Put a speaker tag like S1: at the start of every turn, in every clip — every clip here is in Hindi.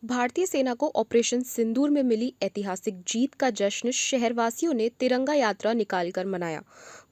S1: भारतीय सेना को ऑपरेशन सिंदूर में मिली ऐतिहासिक जीत का जश्न शहरवासियों ने तिरंगा यात्रा निकालकर मनाया।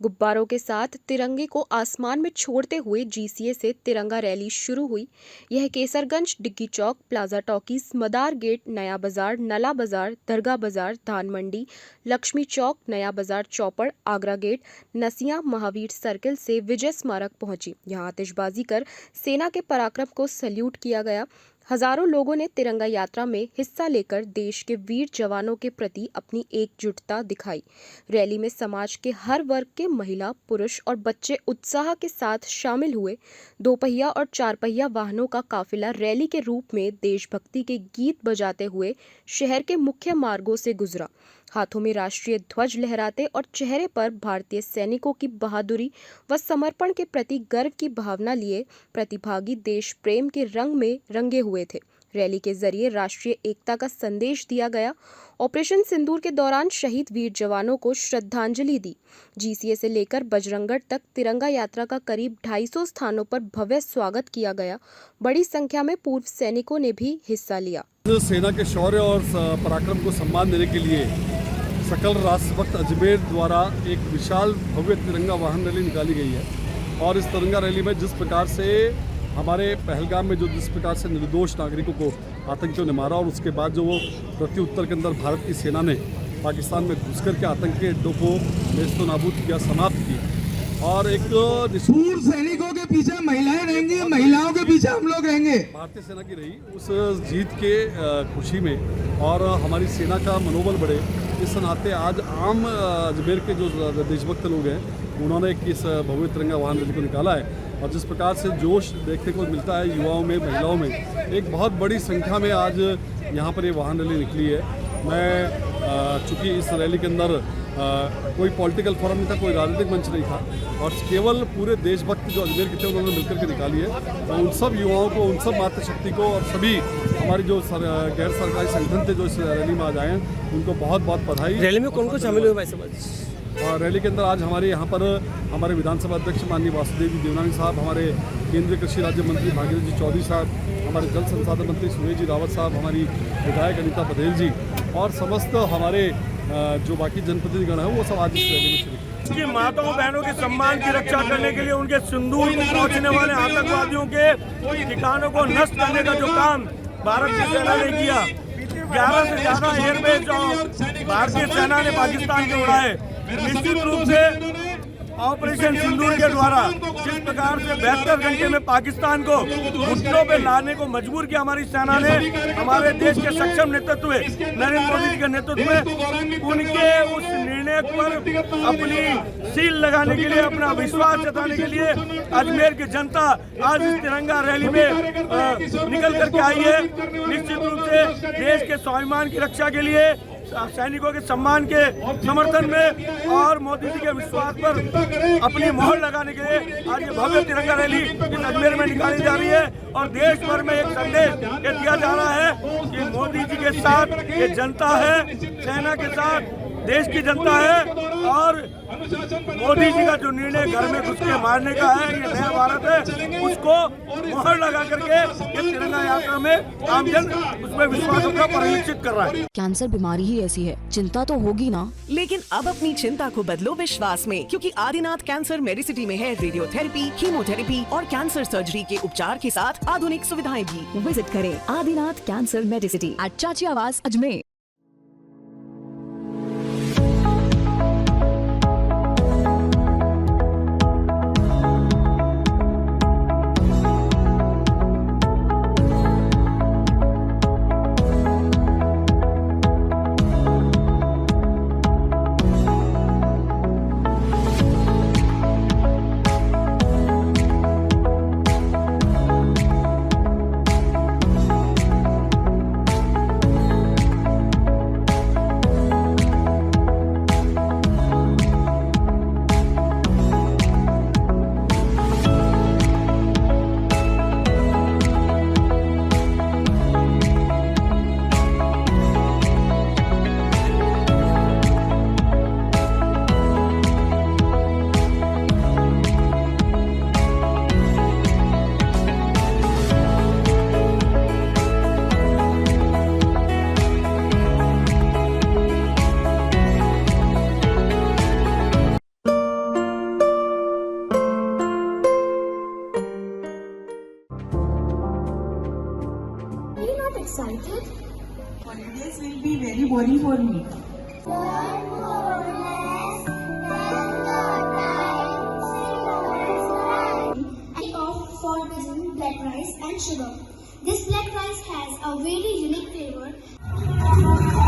S1: गुब्बारों के साथ तिरंगे को आसमान में छोड़ते हुए जीसीए से तिरंगा रैली शुरू हुई। यह केसरगंज, डिग्गी चौक, प्लाजा टॉकीज, मदार गेट, नया बाजार, नला बाजार, दरगाह बाजार, धान मंडी, लक्ष्मी चौक, नया बाजार चौपड़, आगरा गेट, नसिया, महावीर सर्किल से विजय स्मारक पहुंची। यहां आतिशबाजी कर सेना के पराक्रम को सैल्यूट किया गया। हजारों लोगों ने तिरंगा यात्रा में हिस्सा लेकर देश के वीर जवानों के प्रति अपनी एकजुटता दिखाई। रैली में समाज के हर वर्ग के महिला, पुरुष और बच्चे उत्साह के साथ शामिल हुए। दोपहिया और चारपहिया वाहनों का काफिला रैली के रूप में देशभक्ति के गीत बजाते हुए शहर के मुख्य मार्गों से गुजरा। हाथों में राष्ट्रीय ध्वज लहराते और चेहरे पर भारतीय सैनिकों की बहादुरी व समर्पण के प्रति गर्व की भावना लिए प्रतिभागी देश प्रेम के रंग में रंगे हुए थे। रैली के जरिए राष्ट्रीय एकता का संदेश दिया गया। ऑपरेशन सिंदूर के दौरान शहीद वीर जवानों को श्रद्धांजलि दी। जीसीए से लेकर बजरंगगढ़ तक तिरंगा यात्रा का करीब 250 स्थानों पर भव्य स्वागत किया गया। बड़ी संख्या में पूर्व सैनिकों ने भी हिस्सा लिया।
S2: सेना के शौर्य और पराक्रम को सम्मान देने के लिए सकल राष्ट्रभक्त अजमेर द्वारा एक विशाल भव्य तिरंगा वाहन रैली निकाली गई है। और इस तिरंगा रैली में जिस प्रकार से हमारे पहलगाम में जिस प्रकार से निर्दोष नागरिकों को आतंकियों ने मारा और उसके बाद जो वो प्रत्युत्तर के अंदर भारत की सेना ने पाकिस्तान में घुसकर के आतंकी अड्डों को नेस्तो नाबूद किया, समाप्त किया। और एक
S3: पूर्व सैनिकों के पीछे महिलाएं रहेंगी, महिलाओं के पीछे हम लोग रहेंगे।
S2: भारतीय सेना की रही उस जीत के खुशी में और हमारी सेना का मनोबल बढ़े, इस नाते आज आम अजमेर के जो देशभक्त लोग हैं उन्होंने इस भव्य तिरंगा वाहन रैली को निकाला है। और जिस प्रकार से जोश देखने को मिलता है युवाओं में, महिलाओं में, एक बहुत बड़ी संख्या में आज यहाँ पर ये वाहन रैली निकली है। मैं चूँकि इस रैली के अंदर कोई पॉलिटिकल फोरम नहीं था, कोई राजनीतिक मंच नहीं था और केवल पूरे देशभक्त जो अजमेर के थे उन्होंने मिलकर के निकाली है। और उन सब युवाओं को, उन सब मातृशक्ति को और सभी हमारी जो गैर सरकारी संगठन थे जो इस रैली में आज आए हैं उनको बहुत बहुत बधाई।
S4: रैली में कौन कौन शामिल हुए भाई साहब?
S2: और रैली के अंदर आज हमारे यहाँ पर हमारे विधानसभा अध्यक्ष माननीय वासुदेव जी देवनानी साहब, हमारे केंद्रीय कृषि राज्य मंत्री भागीरथ जी चौधरी साहब, हमारे जल संसाधन मंत्री सुरेश जी रावत साहब, हमारी विधायक अनीता बघेल जी और समस्त हमारे जो बाकी जनप्रतिनिधिगण हैं वो सब आज इस रैली में शरीक।
S4: कि माताओं बहनों के सम्मान की रक्षा करने के लिए उनके सिंदूर को पहुंचने वाले आतंकवादियों के ठिकानों को नष्ट करने का जो काम भारत की सेना ने किया, 11 से ज्यादा एयरबेस जो भारतीय सेना ने पाकिस्तान के उड़ाए, निश्चित रूप से ऑपरेशन सिंदूर के द्वारा जिस प्रकार से 72 घंटे में पाकिस्तान को घुटनों पे लाने को मजबूर किया हमारी सेना ने, हमारे देश के सक्षम नेतृत्व नरेंद्र मोदी जी के नेतृत्व में उनके उस निर्णय पर अपनी सील लगाने के लिए, अपना विश्वास जताने के लिए अजमेर की जनता आज इस तिरंगा रैली में निकल करके आई है। निश्चित रूप से देश के स्वाभिमान की रक्षा के लिए, सैनिकों के सम्मान के समर्थन में और मोदी जी के विश्वास पर अपनी मोहर लगाने के लिए आज ये भव्य तिरंगा रैली इस अजमेर में निकाली जा रही है। और देश भर में एक संदेश ये दिया जा रहा है कि मोदी जी के साथ ये जनता है, सेना के साथ देश की जनता है और मोदी जी का जो निर्णय घर में घुस के मारने का है, ये नया भारत है, उसको मोहर लगा करके ये तिरंगा यात्रा में आमजन उसमें विश्वास का परिलक्षित कर रहा है।
S5: कैंसर बीमारी ही ऐसी है, चिंता तो होगी ना।
S6: लेकिन अब अपनी चिंता को बदलो विश्वास में, क्योंकि आदिनाथ कैंसर मेडिसिटी में है रेडियोथेरेपी, कीमोथेरेपी और कैंसर सर्जरी के उपचार के साथ आधुनिक सुविधाएं भी। विजिट करें आदिनाथ कैंसर मेडिसिटी
S5: एट चाची आवास Ajmer.
S7: excited?
S8: Holidays will be very boring for me.
S7: For using black rice and sugar. This black rice has a very unique flavor.